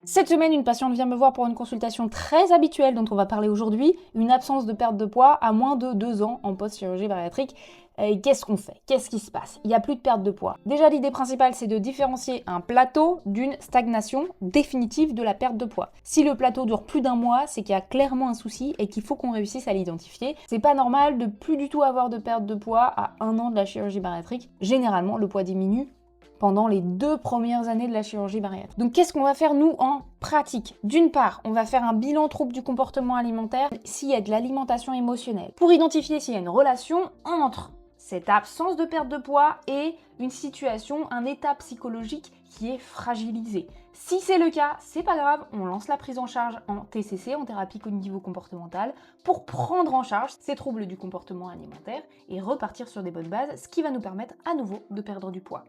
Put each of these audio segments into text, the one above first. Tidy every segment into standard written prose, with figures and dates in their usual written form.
Cette semaine, une patiente vient me voir pour une consultation très habituelle dont on va parler aujourd'hui, une absence de perte de poids à moins de 2 ans en post-chirurgie bariatrique. Et qu'est-ce qu'on fait? Qu'est-ce qui se passe? Il n'y a plus de perte de poids. Déjà, l'idée principale, c'est de différencier un plateau d'une stagnation définitive de la perte de poids. Si le plateau dure plus d'un mois, c'est qu'il y a clairement un souci et qu'il faut qu'on réussisse à l'identifier. C'est pas normal de plus du tout avoir de perte de poids à 1 an de la chirurgie bariatrique. Généralement, le poids diminue pendant les 2 premières années de la chirurgie bariatrique. Donc qu'est-ce qu'on va faire nous en pratique? D'une part, on va faire un bilan trouble du comportement alimentaire s'il y a de l'alimentation émotionnelle, pour identifier s'il y a une relation entre cette absence de perte de poids et une situation, un état psychologique qui est fragilisé. Si c'est le cas, c'est pas grave, on lance la prise en charge en TCC, en thérapie cognitivo-comportementale, pour prendre en charge ces troubles du comportement alimentaire et repartir sur des bonnes bases, ce qui va nous permettre à nouveau de perdre du poids.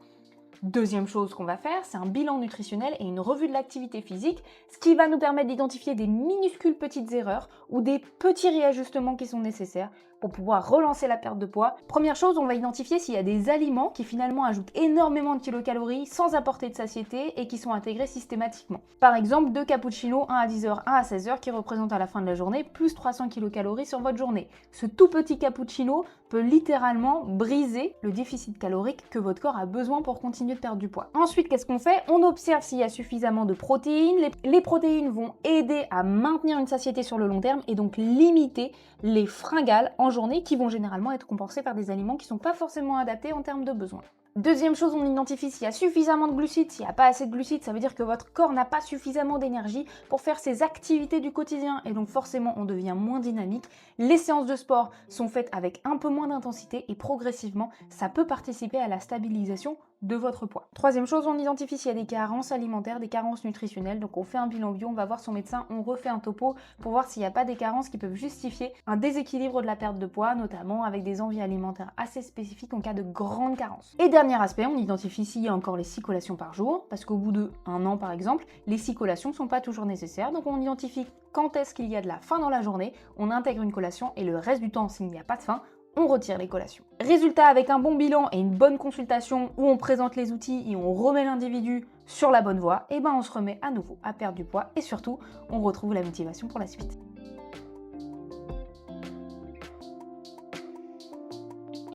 Deuxième chose qu'on va faire, c'est un bilan nutritionnel et une revue de l'activité physique, ce qui va nous permettre d'identifier des minuscules petites erreurs ou des petits réajustements qui sont nécessaires pour pouvoir relancer la perte de poids. Première chose, on va identifier s'il y a des aliments qui finalement ajoutent énormément de kilocalories sans apporter de satiété et qui sont intégrés systématiquement. Par exemple, 2 cappuccinos, un à 10h, un à 16h, qui représentent à la fin de la journée plus 300 kilocalories sur votre journée. Ce tout petit cappuccino peut littéralement briser le déficit calorique que votre corps a besoin pour continuer de perdre du poids. Ensuite, qu'est-ce qu'on fait? On observe s'il y a suffisamment de protéines. Les protéines vont aider à maintenir une satiété sur le long terme et donc limiter les fringales en journée qui vont généralement être compensés par des aliments qui ne sont pas forcément adaptés en termes de besoins. Deuxième chose, on identifie s'il y a suffisamment de glucides. S'il n'y a pas assez de glucides, ça veut dire que votre corps n'a pas suffisamment d'énergie pour faire ses activités du quotidien et donc forcément on devient moins dynamique. Les séances de sport sont faites avec un peu moins d'intensité et progressivement ça peut participer à la stabilisation de votre poids. Troisième chose, on identifie s'il y a des carences alimentaires, des carences nutritionnelles. Donc on fait un bilan bio, on va voir son médecin, on refait un topo pour voir s'il n'y a pas des carences qui peuvent justifier un déséquilibre de la perte de poids, notamment avec des envies alimentaires assez spécifiques en cas de grande carence. Et dernier aspect, on identifie s'il y a encore les 6 collations par jour, parce qu'au bout d'1 an par exemple, les 6 collations ne sont pas toujours nécessaires. Donc on identifie quand est-ce qu'il y a de la faim dans la journée, on intègre une collation et le reste du temps, s'il n'y a pas de faim, on retire les collations. Résultat, avec un bon bilan et une bonne consultation où on présente les outils et on remet l'individu sur la bonne voie, et ben on se remet à nouveau à perdre du poids et surtout, on retrouve la motivation pour la suite.